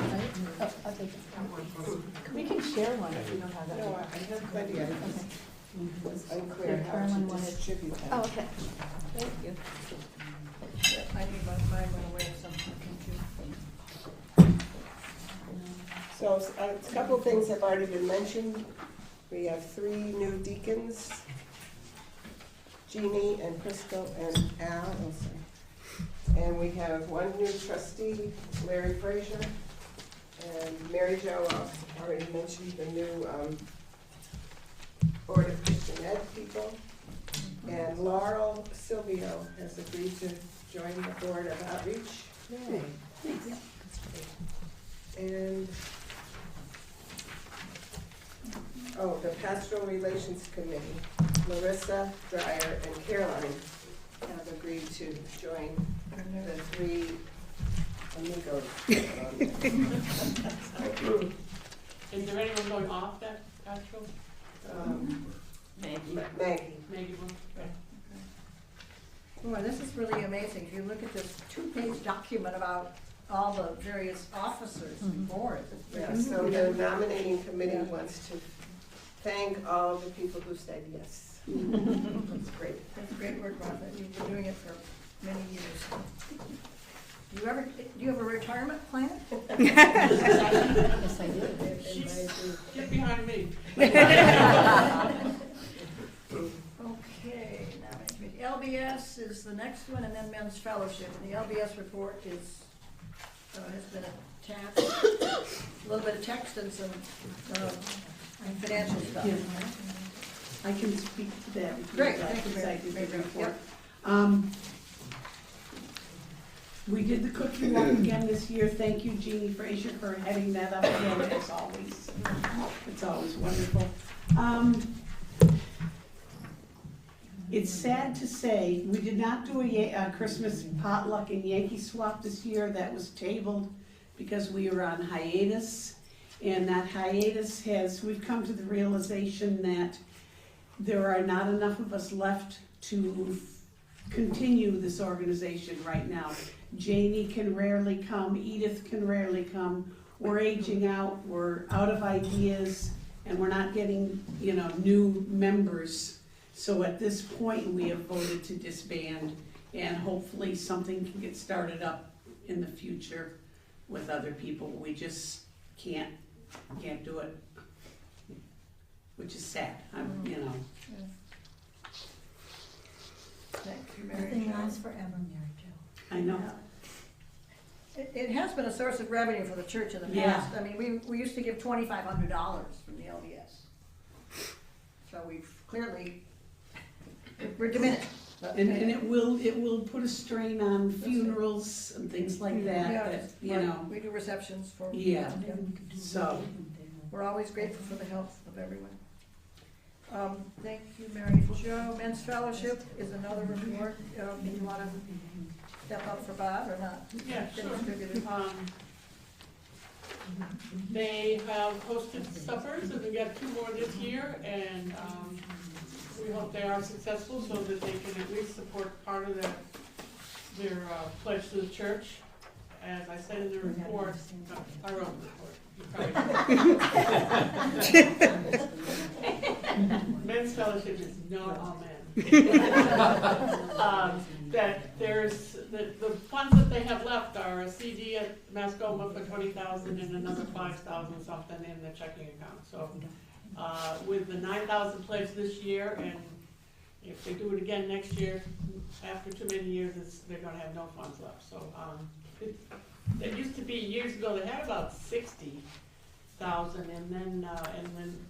I: Oh, I'll take it. We can share one if you don't have that.
L: No, I have plenty of it. It was unclear how
I: Carolyn
L: to
I: wanted-
L: distribute them.
I: Oh, okay. Thank you.
B: I need mine went away sometime too.
L: So a couple of things have already been mentioned. We have 3 new deacons, Jeannie and Crystal and Al. And we have 1 new trustee, Larry Frazier. And Mary Jo already mentioned the new Board of Christian Ed people. And Laurel Silvio has agreed to join the Board of Outreach. And, the Pastoral Relations Committee, Larissa, Dreyer, and Caroline have agreed to join the 3 amigos.
F: Is there anyone going off that actual?
L: Maggie.
F: Maybe one?
B: Boy, this is really amazing. If you look at this 2-page document about all the various officers and boards. It's
L: Yeah,
B: really-
L: so the nominating committee wants to thank all the people who said yes. That's great.
B: That's great work, Martha. You've been doing it for many years. Do you have a retirement plan?
I: Yes, I do.
F: Get behind me.
B: Okay, now LBS is the next one, and then Men's Fellowship. And the LBS report has been attached, a little bit of text and some financial stuff.
M: I can speak to that. if you'd
B: Great,
M: like,
B: thank you,
M: because I
B: Mary.
M: did the
B: Mary Jo.
M: report.
B: Yep.
M: We did the cookie walk again this year. Thank you, Jeannie Frazier, for heading that up again, as always. It's always wonderful. It's sad to say, we did not do a Christmas potluck and Yankee swap this year. That was tabled because we were on hiatus. And that hiatus we've come to the realization that there are not enough of us left to continue this organization right now. Janie can rarely come, Edith can rarely come. We're aging out, we're out of ideas, and we're not getting, new members. So at this point, we have voted to disband, and hopefully something can get started up in the future with other people. We just can't do it, which is sad.
B: Thank you, Mary
J: Nothing
B: Jo.
J: lasts forever, Mary Jo.
M: I know.
B: It has been a source of revenue for the church in the
M: Yeah.
B: past. I mean, we used to give $2,500 from the LDS. So we've clearly, we're diminished. But-
M: And it will put a strain on funerals and things like that,
B: Yeah, we do receptions for.
M: Yeah. So,
B: We're always grateful for the help of everyone. Thank you, Mary Jo. Men's Fellowship is another report. Do you want to step up for Bob or not?
F: Yeah,
B: Been
F: sure.
B: distributed.
F: They have hosted suppers, and we got 2 more this year, and we hope they are successful so that they can at least support part of their pledge to the church. As I said in the report, I wrote the report. You probably- Men's Fellowship is not all men. That there's, the funds that they have left are a CD at Mascoma for 20,000 and another 5,000 something in the checking account. So, with the 9,000 pledge this year, and if they do it again next year, after too many years, they're gonna have no funds left. So, it used to be years ago, they had about 60,000, and then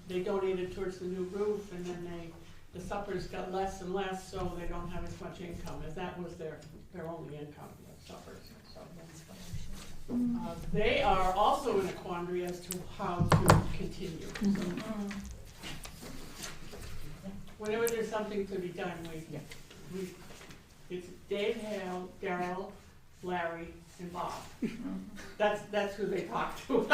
F: they donated towards the new roof, and then the suppers got less and less, so they don't have as much income, as that was their only income, the suppers. So, they are also in a quandary as to how to continue. Whenever there's something to be done, it's Dave Hale, Daryl, Larry, and Bob. That's who they talk to.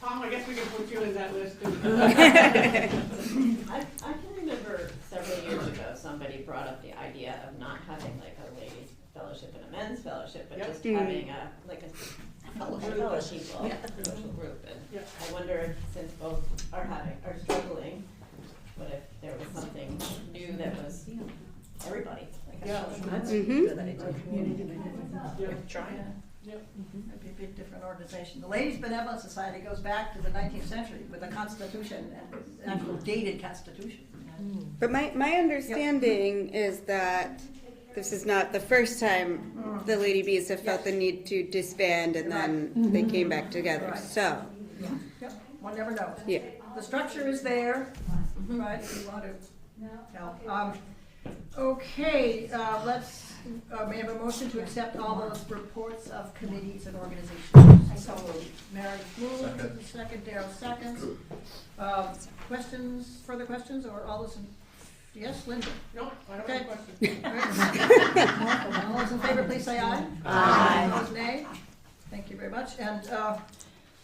F: Tom, I guess we can put you in that list too.
D: I can remember several years ago, somebody brought up the idea of not having like a ladies' fellowship and a men's fellowship, but just having a fellowship of people, a social group. And I wonder if, since both are struggling, what if there was something new that was everybody?
B: That's
C: Mhm.
B: good idea.
F: Trying.
B: It'd be a big different organization. The Ladies Benevolent Society goes back to the 19th century with a constitution, and actual dated constitution.
C: But my understanding is that this is not the first time the Lady Bees have felt the need to disband, and then they came back together.
B: Right.
C: So,
B: Yep, one never knows.
C: yeah.
B: The structure is there, right, if you want to help. Okay, we have a motion to accept all those reports of committees and organizations. So Mary moved, second, Darrell seconds. Further questions, or all those yes, Linda?
F: No, I don't
B: Okay.
F: have a question.
B: All those in favor, please say aye.
C: Aye.
B: Opposed, nay. Thank you very much. And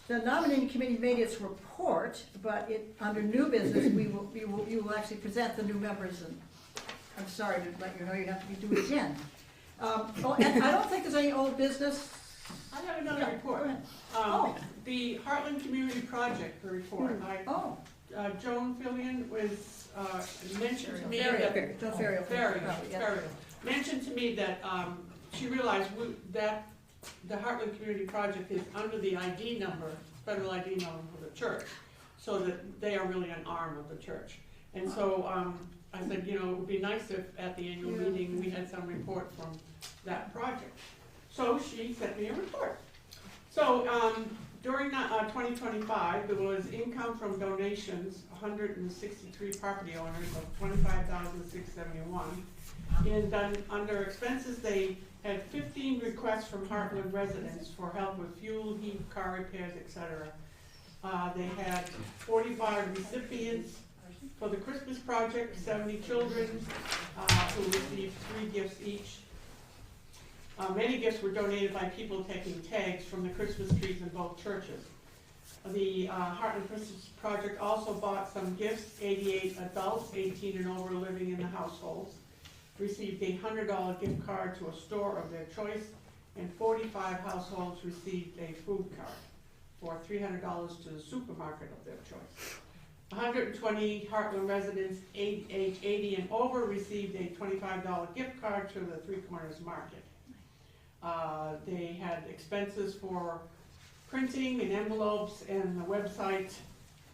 B: the nominating committee made its report, but under new business, you will actually present the new members, and I'm sorry to let you know you have to do it again. And I don't think there's any old business.
F: I have another report. The Heartland Community Project, the report. Joan Fillion was, mentioned to me that.
B: Joan Ferrier.
F: Ferrier. Mentioned to me that, she realized that the Heartland Community Project is under the ID number, federal ID number for the church, so that they are really an arm of the church. And so, I said, it would be nice if at the annual meeting we had some report from that project. So she sent me a report. So, during 2025, there was income from donations, 163 property owners of $25,671. And then under expenses, they had 15 requests from Heartland residents for help with fuel, heat, car repairs, etc. They had 45 recipients for the Christmas project, 70 children who received 3 gifts each. Many gifts were donated by people taking tags from the Christmas trees in both churches. The Heartland Christmas Project also bought some gifts. 88 adults, 18 and over, living in the households received a $100 gift card to a store of their choice, and 45 households received a food card for $300 to the supermarket of their choice. 120 Heartland residents age 80 and over received a $25 gift card to the Three Corners Market. They had expenses for printing and envelopes and the website,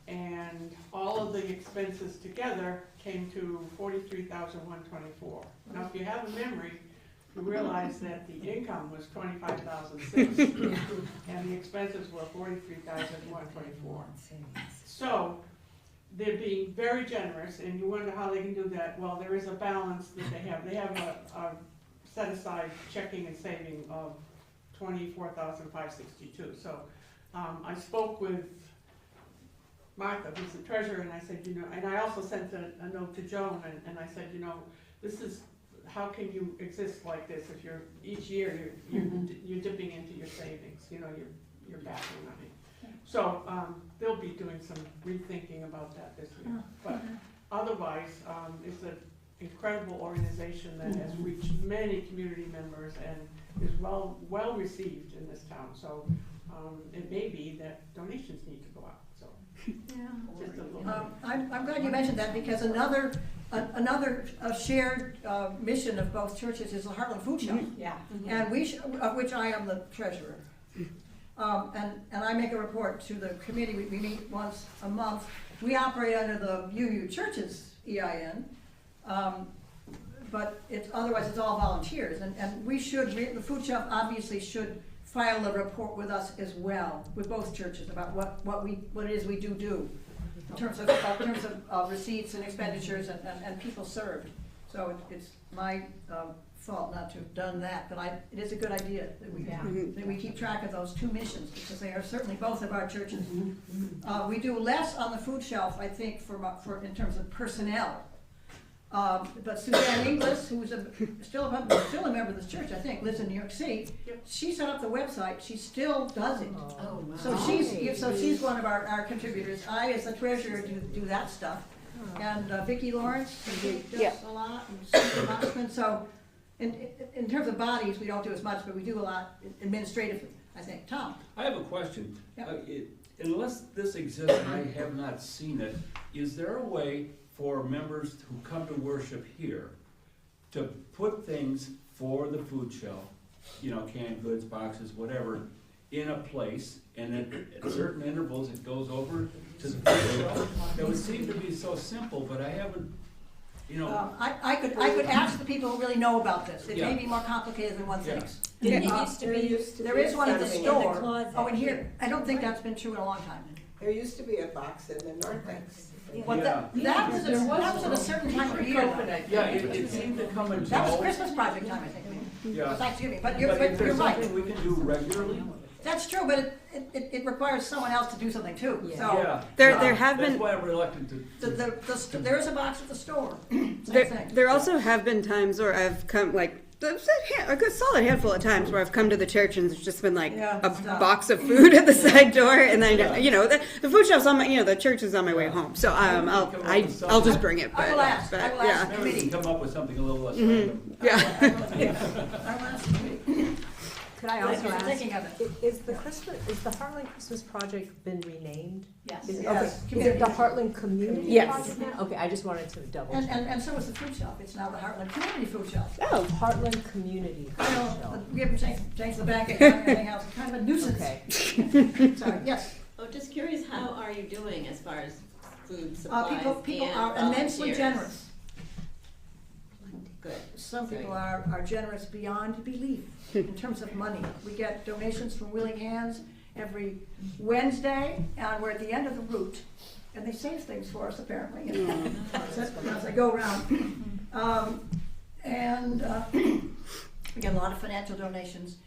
F: and all of the expenses together came to $43,124. Now, if you have a memory, you realize that the income was $25,600 and the expenses were $43,124. So they're being very generous, and you wonder how they can do that. Well, there is a balance that they have. They have a set aside checking and saving of $24,562. So I spoke with Martha, who's the treasurer, and I said, you know, and I also sent a note to Joan, and I said, you know, this is, how can you exist like this if you're, each year you're dipping into your savings, you know, you're backing money. So they'll be doing some rethinking about that this year. But otherwise, it's an incredible organization that has reached many community members and is well received in this town. So it may be that donations need to go up. So just a little
B: I'm glad you mentioned that, because another shared mission of both churches is the Heartland Food Shelf. And of which I am the treasurer. And I make a report to the committee. We meet once a month. We operate under the UU Churches EIN, but otherwise it's all volunteers. And we should, the food shelf obviously should file a report with us as well, with both churches, about what it is we do in terms of receipts and expenditures and people served. So it's my fault not to have done that, but it is a good idea that we keep track of those two missions, because they are certainly both of our churches. We do less on the food shelf, I think, for in terms of personnel. But Suzanne Inglis, who's still a member of this church, I think, lives in New York City. She set up the website. She still does it. Oh, wow. So she's one of our contributors. I, as the treasurer, do that stuff. And Vicki Lawrence does a lot, and Susan Mossman. So in terms of bodies, we don't do as much, but we do a lot administratively, I think. Tom?
A: I have a question.
B: Yep.
A: Unless this exists and I have not seen it, is there a way for members who come to worship here to put things for the food shelf, you know, canned goods, boxes, whatever, in a place, and at certain intervals it goes over to the food shelf? That would seem to be so simple, but I haven't, you know.
B: I could ask the people who really know about this. It may be more complicated than one thinks.
H: There used to be.
B: There is one at the store.
H: closet.
B: Oh, and here, I don't think that's been true in a long time.
L: There used to be a box in the narthex.
B: Well, that was at a certain time of year.
A: Yeah, it seemed to come and go.
B: That was Christmas project time, I think.
A: Yeah.
B: Thanksgiving, but
A: But
B: you're
A: if there's
B: right.
A: something we can do regularly.
B: That's true, but it requires someone else to do something too. So
A: Yeah.
C: There have been.
A: That's why I'm reluctant to.
B: there is a box at the store.
C: There also have been times where I've come, like, a good solid handful of times where I've come to the church and there's just been like a box of food at the side door, and then you know the food shelf's on my, you know, the church is on my way home, so I'll just bring it.
B: I will ask.
A: Maybe we can come up with something a little less random.
C: Yeah.
B: I will ask the committee.
J: Could I also ask,
B: Thinking of it.
J: is the Heartland Christmas Project been renamed?
B: Yes.
J: Is
B: Yes.
J: it the Heartland Community
C: Yes.
J: Project now? Okay, I just wanted to double check.
B: And so is the food shelf. It's now the Heartland Community Food Shelf.
C: Oh,
J: Heartland Community
B: I
J: Food
B: know,
J: Shelf.
B: we haven't changed the bank account and everything else. It's kind of a nuisance.
J: Okay.
B: Sorry, yes.
D: Oh, just curious, how are you doing as far as food supplies
B: People
D: and
B: are immensely
D: volunteers?
B: generous.
D: Good.
B: Some people are generous beyond belief in terms of money. We get donations from willing hands, every Wednesday, and we're at the end of the route, and they save things for us apparently, as I go around. We get a lot of financial donations.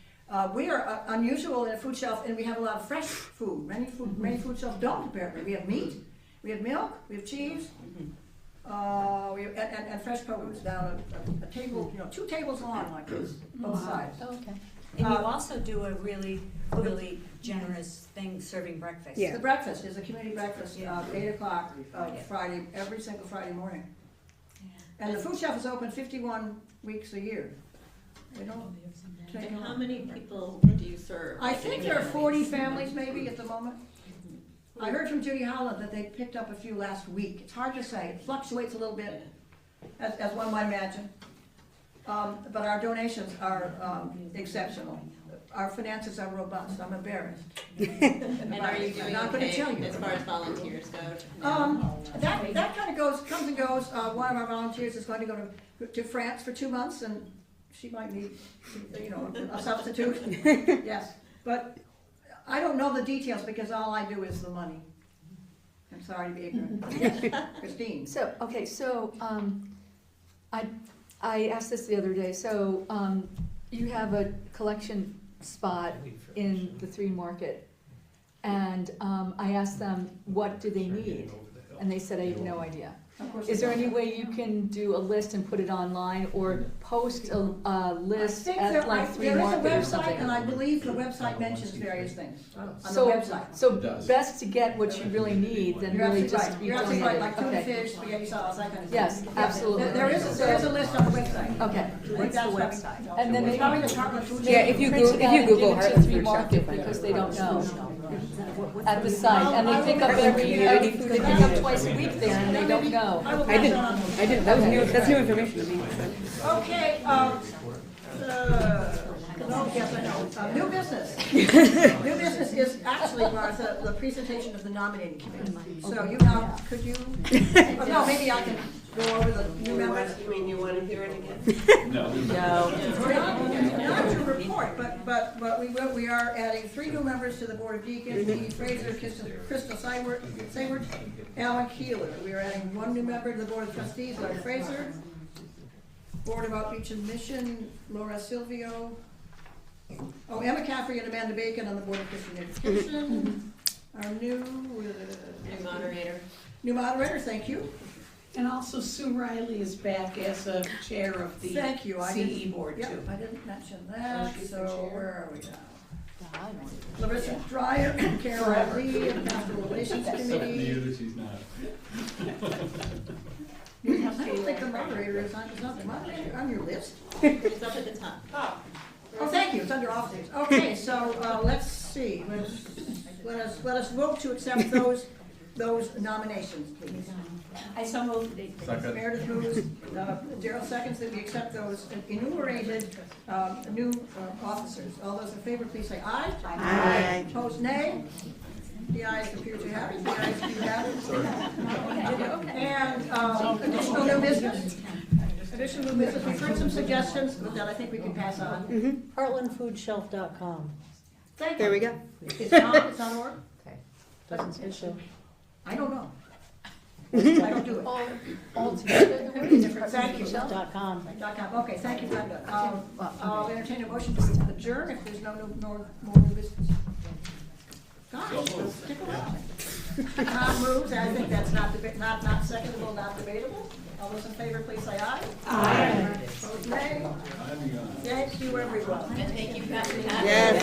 B: We are unusual in a food shelf, and we have a lot of fresh food. Many food shelves don't apparently. We have meat, we have milk, we have cheese, and fresh produce down a table, 2 tables long like this, both sides.
I: Oh, okay.
H: And you also do a really, really generous thing, serving breakfast.
B: The breakfast is a community breakfast, 8 o'clock Friday, every single Friday morning. And the food shelf is open 51 weeks a year. We don't take
D: And how many people do you serve?
B: I think there are 40 families maybe at the moment. I heard from Judy Holland that they picked up a few last week. It's hard to say. It fluctuates a little bit, as one might imagine. But our donations are exceptional. Our finances are robust. I'm embarrassed.
D: And are you doing
B: not going to tell
D: okay
B: you
D: as far as volunteers go?
B: that kind of comes and goes. One of our volunteers is going to go to France for 2 months, and she might need, a substitute. Yes, but I don't know the details because all I do is the money. I'm sorry to be ignorant. Yes, Christine.
I: So, okay, so, I asked this the other day, so, you have a collection spot in the 3 Market, and, I asked them, what do they need? And they said, I have no idea. Is there any way you can do a list and put it online, or post a list at like 3 Market or something?
B: And I believe the website mentions various things on the
I: So,
B: website.
I: so best to get what you really need than
B: You're
I: really
B: absolutely
I: just
B: right.
I: be
B: You're absolutely right,
I: donated.
B: like tuna
I: Okay.
B: fish, spaghetti sauce, that kind of thing.
I: Yes, absolutely.
B: There is a list on the website.
I: Okay.
B: What's the website?
I: And then maybe
B: Probably the Heartland Food
C: Yeah, if you
I: print it out and
C: Google
I: give it to
C: Heartland
I: 3
C: Food Shop,
I: Market,
C: you'll find
I: because
C: it.
I: they don't know at the site, and they pick up they pick up twice a week there, and they don't know.
C: I didn't, that's new information to me.
B: Okay, yes, I know. New business. New business is actually, Martha, the presentation of the nominating committee. So you now, could you, no, maybe I can go over the new members.
L: You mean you want to hear it again?
A: No.
B: Not your report, but we are adding 3 new members to the Board of Deacons, Dee Fraser, Crystal Sayward, Alan Keeler. We are adding 1 new member to the Board of Trustees, Larry Fraser. Board of Outreach and Mission, Laura Silvio. Oh, Emma Caffrey and Amanda Bacon on the Board of Christian Education. Our new
D: moderator.
B: New moderator, thank you.
M: And also Sue Riley is back as a chair of the
B: Thank you.
M: CE board too.
B: Yep, I didn't mention that, so where are we now?
I: I know.
B: Larissa Dreyer, Carol Lee, and Pastoral Relations
A: Except for
B: Committee.
A: you that she's not.
B: I don't think the moderator is not the moderator on your list.
D: It's up at the top.
B: Oh, thank you, it's under offices. Okay, so, let's see, let us vote to accept those nominations, please.
H: I so moved.
N: Second.
B: Meredith moves, Daryl seconds that we accept those enumerated, new officers. All those in favor, please say aye.
C: Aye.
B: Opposed, nay. The ayes appear to have it, the ayes do have it. And, additional new business. Additional new business, we've heard some suggestions, but that I think we can pass on.
J: Heartlandfoodshelf.com.
B: Thank you.
C: There we go.
B: It's on org?
J: Doesn't say so.
B: I don't know. I don't do it.
I: All together,
B: Thank you.
J: .com.
B: Okay, thank you, Brenda. I'll entertain a motion to adjourn if there's no more new business. Gosh, stick around. Tom moves, and I think that's not secondable, not debatable. All those in favor, please say aye. Aye. Opposed, nay. Thank you, everyone.
D: And thank you, Pat.
C: Yes.